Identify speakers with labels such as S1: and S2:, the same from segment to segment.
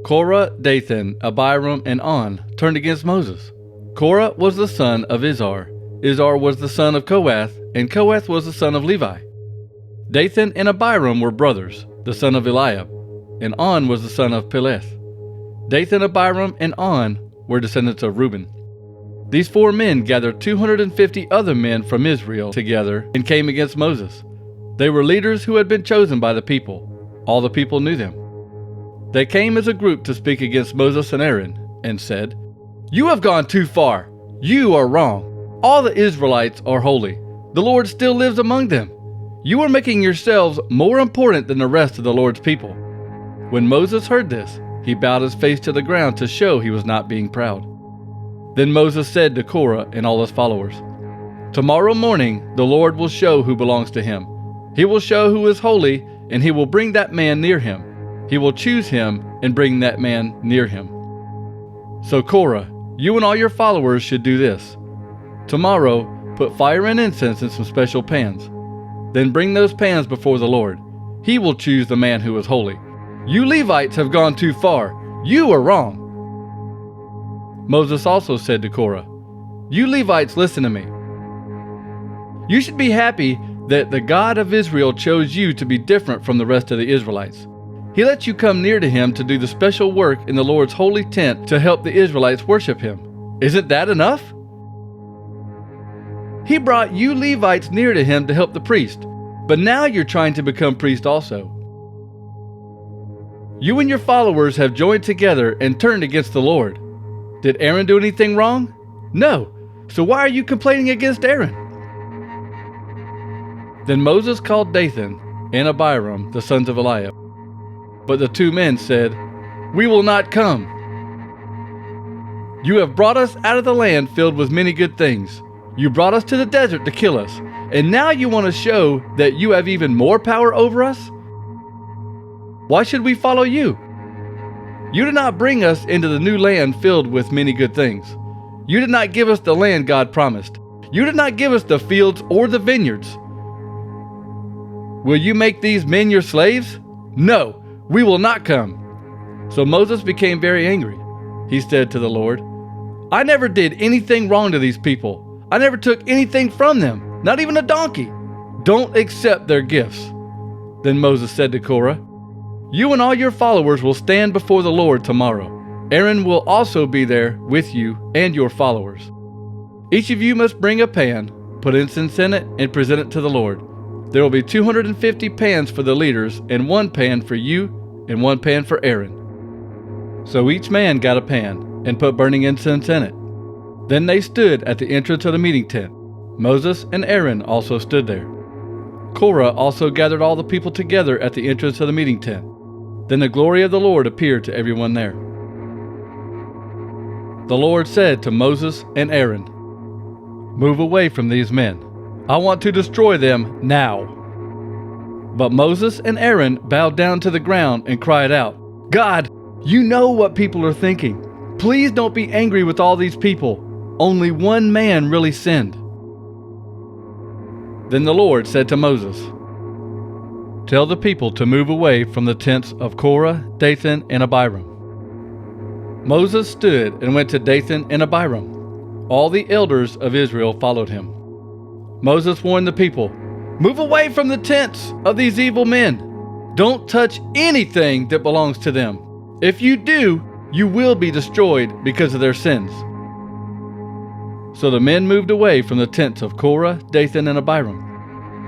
S1: Korah, Dathan, Abiram, and On turned against Moses. Korah was the son of Izhar. Izhar was the son of Kohath, and Kohath was the son of Levi. Dathan and Abiram were brothers, the son of Eliab, and On was the son of Peleth. Dathan, Abiram, and On were descendants of Reuben. These 4 men gathered 250 other men from Israel together and came against Moses. They were leaders who had been chosen by the people. All the people knew them. They came as a group to speak against Moses and Aaron and said, "You have gone too far. You are wrong. All the Israelites are holy. The Lord still lives among them. You are making yourselves more important than the rest of the Lord's people." When Moses heard this, he bowed his face to the ground to show he was not being proud. Then Moses said to Korah and all his followers, "Tomorrow morning the Lord will show who belongs to him. He will show who is holy, and he will bring that man near him. He will choose him and bring that man near him." So Korah, you and all your followers should do this. Tomorrow, put fire and incense in some special pans. Then bring those pans before the Lord. He will choose the man who is holy. You Levites have gone too far. You are wrong. Moses also said to Korah, "You Levites, listen to me. You should be happy that the God of Israel chose you to be different from the rest of the Israelites. He let you come near to him to do the special work in the Lord's holy tent to help the Israelites worship him. Isn't that enough? He brought you Levites near to him to help the priest, but now you're trying to become priest also. You and your followers have joined together and turned against the Lord. Did Aaron do anything wrong? No. So why are you complaining against Aaron?" Then Moses called Dathan and Abiram, the sons of Eliab. But the 2 men said, "We will not come. You have brought us out of the land filled with many good things. You brought us to the desert to kill us, and now you want to show that you have even more power over us? Why should we follow you? You did not bring us into the new land filled with many good things. You did not give us the land God promised. You did not give us the fields or the vineyards. Will you make these men your slaves? No, we will not come." So Moses became very angry. He said to the Lord, "I never did anything wrong to these people. I never took anything from them, not even a donkey. Don't accept their gifts." Then Moses said to Korah, "You and all your followers will stand before the Lord tomorrow. Aaron will also be there with you and your followers. Each of you must bring a pan, put incense in it, and present it to the Lord. There will be 250 pans for the leaders, and 1 pan for you, and 1 pan for Aaron." So each man got a pan, and put burning incense in it. Then they stood at the entrance of the meeting tent. Moses and Aaron also stood there. Korah also gathered all the people together at the entrance of the meeting tent. Then the glory of the Lord appeared to everyone there. The Lord said to Moses and Aaron, "Move away from these men. I want to destroy them now." But Moses and Aaron bowed down to the ground and cried out, "God, you know what people are thinking. Please don't be angry with all these people. Only 1 man really sinned." Then the Lord said to Moses, "Tell the people to move away from the tents of Korah, Dathan, and Abiram." Moses stood and went to Dathan and Abiram. All the elders of Israel followed him. Moses warned the people, "Move away from the tents of these evil men. Don't touch anything that belongs to them. If you do, you will be destroyed because of their sins." So the men moved away from the tents of Korah, Dathan, and Abiram.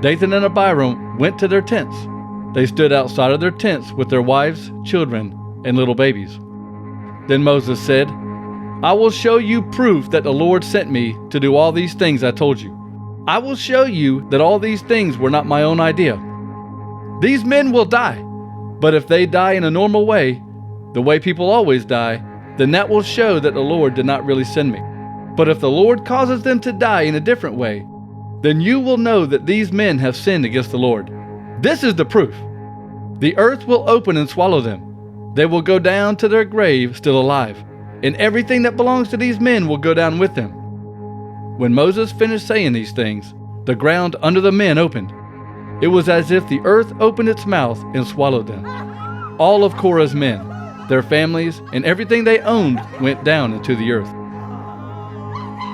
S1: Dathan and Abiram went to their tents. They stood outside of their tents with their wives, children, and little babies. Then Moses said, "I will show you proof that the Lord sent me to do all these things I told you. I will show you that all these things were not my own idea. These men will die, but if they die in a normal way, the way people always die, then that will show that the Lord did not really send me. But if the Lord causes them to die in a different way, then you will know that these men have sinned against the Lord. This is the proof. The earth will open and swallow them. They will go down to their grave still alive, and everything that belongs to these men will go down with them." When Moses finished saying these things, the ground under the men opened. It was as if the earth opened its mouth and swallowed them. All of Korah's men, their families, and everything they owned went down into the earth.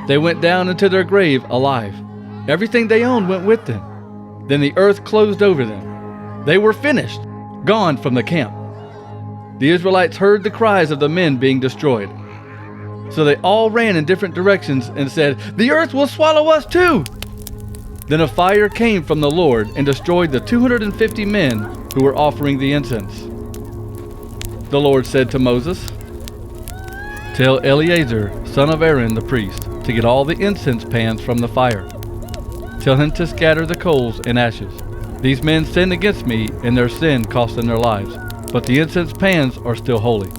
S1: They went down into their grave alive. Everything they owned went with them. Then the earth closed over them. They were finished, gone from the camp. The Israelites heard the cries of the men being destroyed. So they all ran in different directions and said, "The earth will swallow us too!" Then a fire came from the Lord and destroyed the 250 men who were offering the incense. The Lord said to Moses, "Tell Eleazar, son of Aaron the priest, to get all the incense pans from the fire. Tell him to scatter the coals and ashes. These men sinned against me, and their sin cost them their lives. But the incense pans are still holy.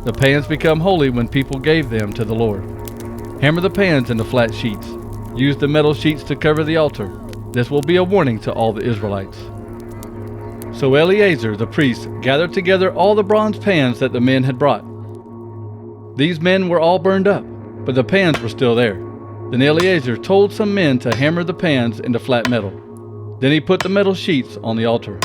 S1: The pans become holy when people gave them to the Lord. Hammer the pans into flat sheets. Use the metal sheets to cover the altar. This will be a warning to all the Israelites." So Eleazar the priest gathered together all the bronze pans that the men had brought. These men were all burned up, but the pans were still there. Then Eleazar told some men to hammer the pans into flat metal. Then he put the metal sheets on the altar.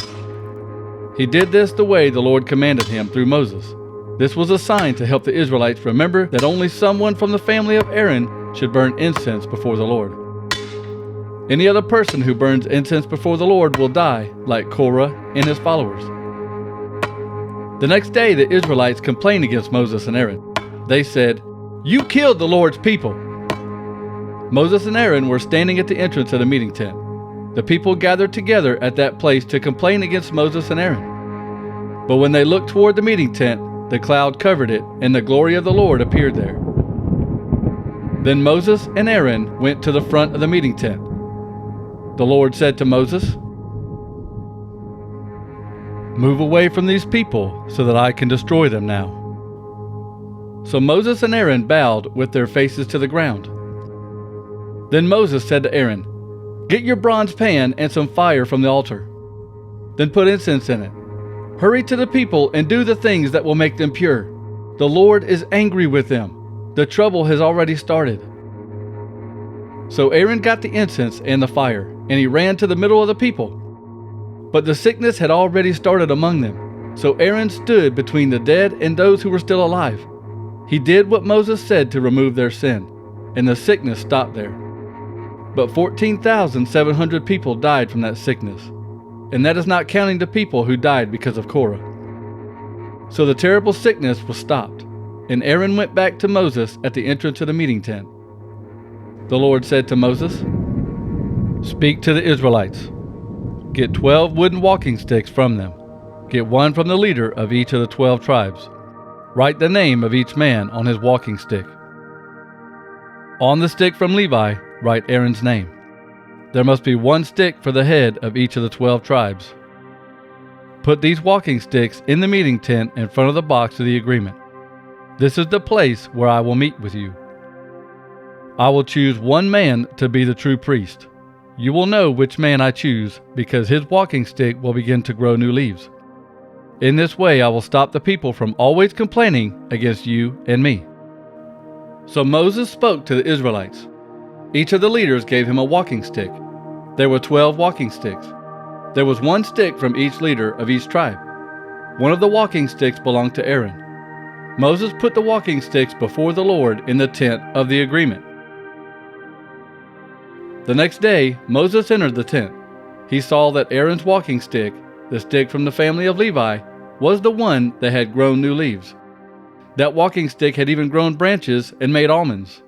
S1: He did this the way the Lord commanded him through Moses. This was a sign to help the Israelites remember that only someone from the family of Aaron should burn incense before the Lord. Any other person who burns incense before the Lord will die, like Korah and his followers. The next day the Israelites complained against Moses and Aaron. They said, "You killed the Lord's people." Moses and Aaron were standing at the entrance of the meeting tent. The people gathered together at that place to complain against Moses and Aaron. But when they looked toward the meeting tent, the cloud covered it, and the glory of the Lord appeared there. Then Moses and Aaron went to the front of the meeting tent. The Lord said to Moses, "Move away from these people so that I can destroy them now." So Moses and Aaron bowed with their faces to the ground. Then Moses said to Aaron, "Get your bronze pan and some fire from the altar. Then put incense in it. Hurry to the people and do the things that will make them pure. The Lord is angry with them. The trouble has already started." So Aaron got the incense and the fire, and he ran to the middle of the people. But the sickness had already started among them. So Aaron stood between the dead and those who were still alive. He did what Moses said to remove their sin, and the sickness stopped there. But 14,700 people died from that sickness, and that is not counting the people who died because of Korah. So the terrible sickness was stopped, and Aaron went back to Moses at the entrance of the meeting tent. The Lord said to Moses, "Speak to the Israelites. Get 12 wooden walking sticks from them. Get one from the leader of each of the 12 tribes. Write the name of each man on his walking stick. On the stick from Levi, write Aaron's name. There must be one stick for the head of each of the 12 tribes. Put these walking sticks in the meeting tent in front of the box of the agreement. This is the place where I will meet with you. I will choose one man to be the true priest. You will know which man I choose, because his walking stick will begin to grow new leaves. In this way I will stop the people from always complaining against you and me." So Moses spoke to the Israelites. Each of the leaders gave him a walking stick. There were 12 walking sticks. There was one stick from each leader of each tribe. One of the walking sticks belonged to Aaron. Moses put the walking sticks before the Lord in the tent of the agreement. The next day, Moses entered the tent. He saw that Aaron's walking stick, the stick from the family of Levi, was the one that had grown new leaves. That walking stick had even grown branches and made almonds.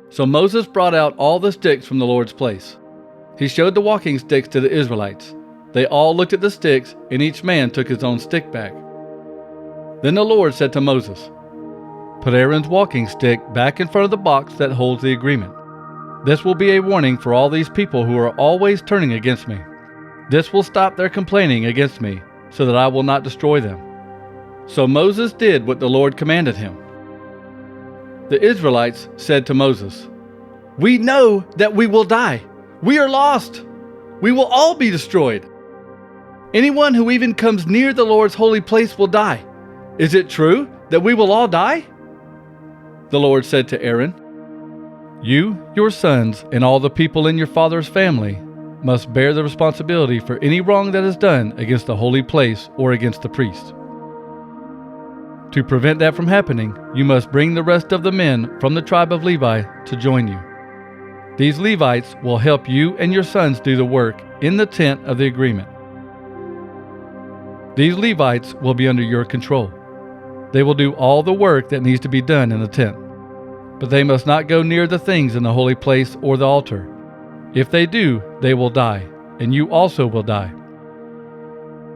S1: So Moses brought out all the sticks from the Lord's place. He showed the walking sticks to the Israelites. They all looked at the sticks, and each man took his own stick back. Then the Lord said to Moses, "Put Aaron's walking stick back in front of the box that holds the agreement. This will be a warning for all these people who are always turning against me. This will stop their complaining against me, so that I will not destroy them." So Moses did what the Lord commanded him. The Israelites said to Moses, "We know that we will die. We are lost. We will all be destroyed. Anyone who even comes near the Lord's holy place will die. Is it true that we will all die?" The Lord said to Aaron, "You, your sons, and all the people in your father's family must bear the responsibility for any wrong that is done against the holy place or against the priest. To prevent that from happening, you must bring the rest of the men from the tribe of Levi to join you. These Levites will help you and your sons do the work in the tent of the agreement. These Levites will be under your control. They will do all the work that needs to be done in the tent. But they must not go near the things in the holy place or the altar. If they do, they will die, and you also will die.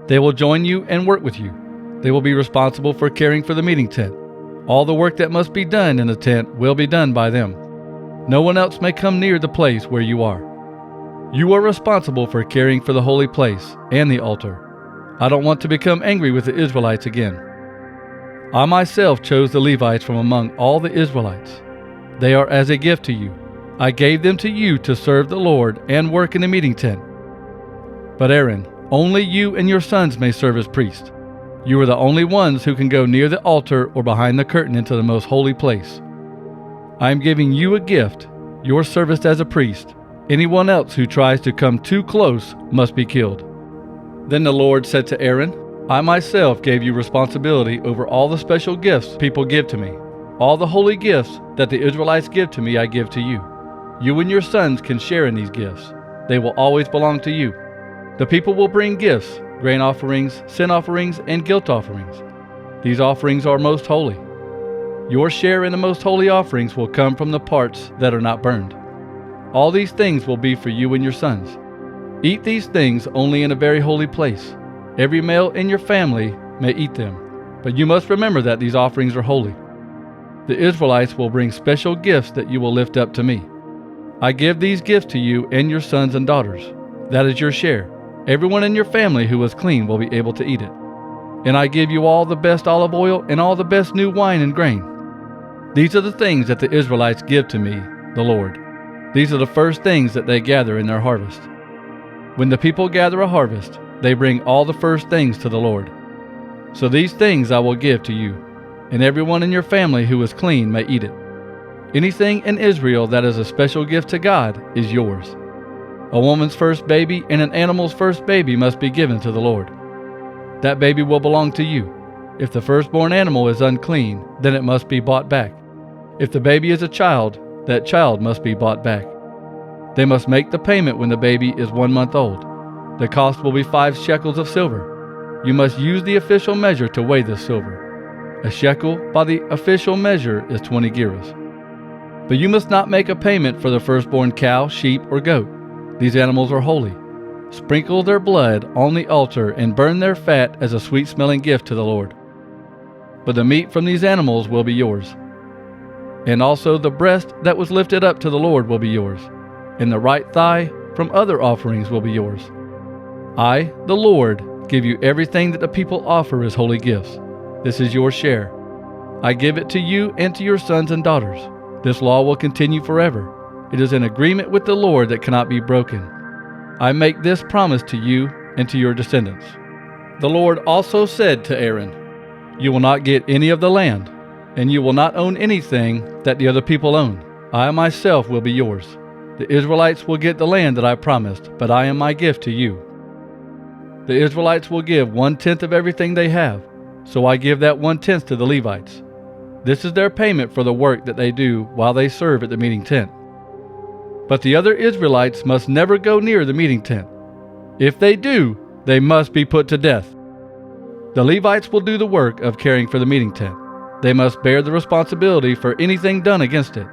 S1: They will join you and work with you. They will be responsible for caring for the meeting tent. All the work that must be done in the tent will be done by them. No one else may come near the place where you are. You are responsible for caring for the holy place and the altar. I don't want to become angry with the Israelites again. I myself chose the Levites from among all the Israelites. They are as a gift to you. I gave them to you to serve the Lord and work in the meeting tent. But Aaron, only you and your sons may serve as priests. You are the only ones who can go near the altar or behind the curtain into the most holy place. I am giving you a gift, your service as a priest. Anyone else who tries to come too close must be killed." Then the Lord said to Aaron, "I myself gave you responsibility over all the special gifts people give to me. All the holy gifts that the Israelites give to me I give to you. You and your sons can share in these gifts. They will always belong to you. The people will bring gifts, grain offerings, sin offerings, and guilt offerings. These offerings are most holy. Your share in the most holy offerings will come from the parts that are not burned. All these things will be for you and your sons. Eat these things only in a very holy place. Every male in your family may eat them, but you must remember that these offerings are holy. The Israelites will bring special gifts that you will lift up to me. I give these gifts to you and your sons and daughters. That is your share. Everyone in your family who is clean will be able to eat it. And I give you all the best olive oil and all the best new wine and grain. These are the things that the Israelites give to me, the Lord. These are the first things that they gather in their harvest. When the people gather a harvest, they bring all the first things to the Lord. So these things I will give to you, and everyone in your family who is clean may eat it. Anything in Israel that is a special gift to God is yours. A woman's first baby and an animal's first baby must be given to the Lord. That baby will belong to you. If the firstborn animal is unclean, then it must be bought back. If the baby is a child, that child must be bought back. They must make the payment when the baby is 1 month old. The cost will be 5 shekels of silver. You must use the official measure to weigh this silver. A shekel by the official measure is 20 gerahs. But you must not make a payment for the firstborn cow, sheep, or goat. These animals are holy. Sprinkle their blood on the altar and burn their fat as a sweet-smelling gift to the Lord. But the meat from these animals will be yours. And also the breast that was lifted up to the Lord will be yours. And the right thigh from other offerings will be yours. I, the Lord, give you everything that the people offer as holy gifts. This is your share. I give it to you and to your sons and daughters. This law will continue forever. It is an agreement with the Lord that cannot be broken. I make this promise to you and to your descendants." The Lord also said to Aaron, "You will not get any of the land, and you will not own anything that the other people own. I myself will be yours. The Israelites will get the land that I promised, but I am my gift to you. The Israelites will give 1/10 of everything they have, so I give that 1/10 to the Levites. This is their payment for the work that they do while they serve at the meeting tent. But the other Israelites must never go near the meeting tent. If they do, they must be put to death. The Levites will do the work of caring for the meeting tent. They must bear the responsibility for anything done against it.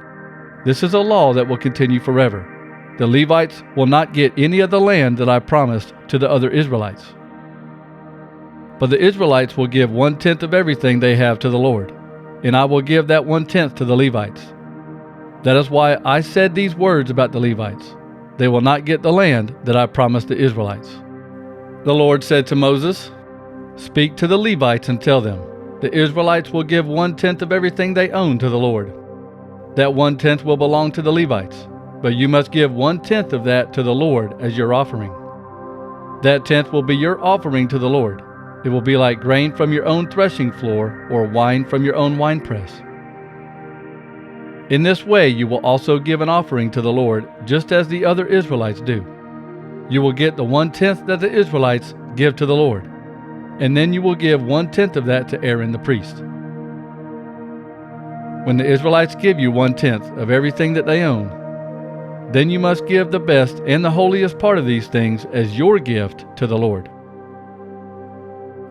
S1: This is a law that will continue forever. The Levites will not get any of the land that I promised to the other Israelites. But the Israelites will give 1/10 of everything they have to the Lord, and I will give that 1/10 to the Levites. That is why I said these words about the Levites. They will not get the land that I promised the Israelites." The Lord said to Moses, "Speak to the Levites and tell them, the Israelites will give 1/10 of everything they own to the Lord. That 1/10 will belong to the Levites, but you must give 1/10 of that to the Lord as your offering. That 1/10 will be your offering to the Lord. It will be like grain from your own threshing floor or wine from your own winepress. In this way you will also give an offering to the Lord, just as the other Israelites do. You will get the 1/10 that the Israelites give to the Lord, and then you will give 1/10 of that to Aaron the priest. when the Israelites give you 1/10 of everything that they own, then you must give the best and the holiest part of these things as your gift to the Lord.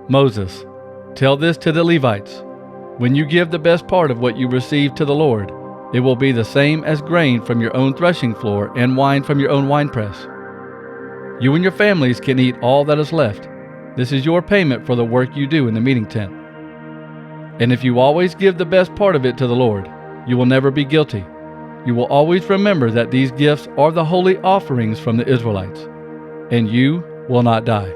S1: Moses, tell this to the Levites. When you give the best part of what you receive to the Lord, it will be the same as grain from your own threshing floor and wine from your own winepress. You and your families can eat all that is left. This is your payment for the work you do in the meeting tent. And if you always give the best part of it to the Lord, you will never be guilty. You will always remember that these gifts are the holy offerings from the Israelites, and you will not die.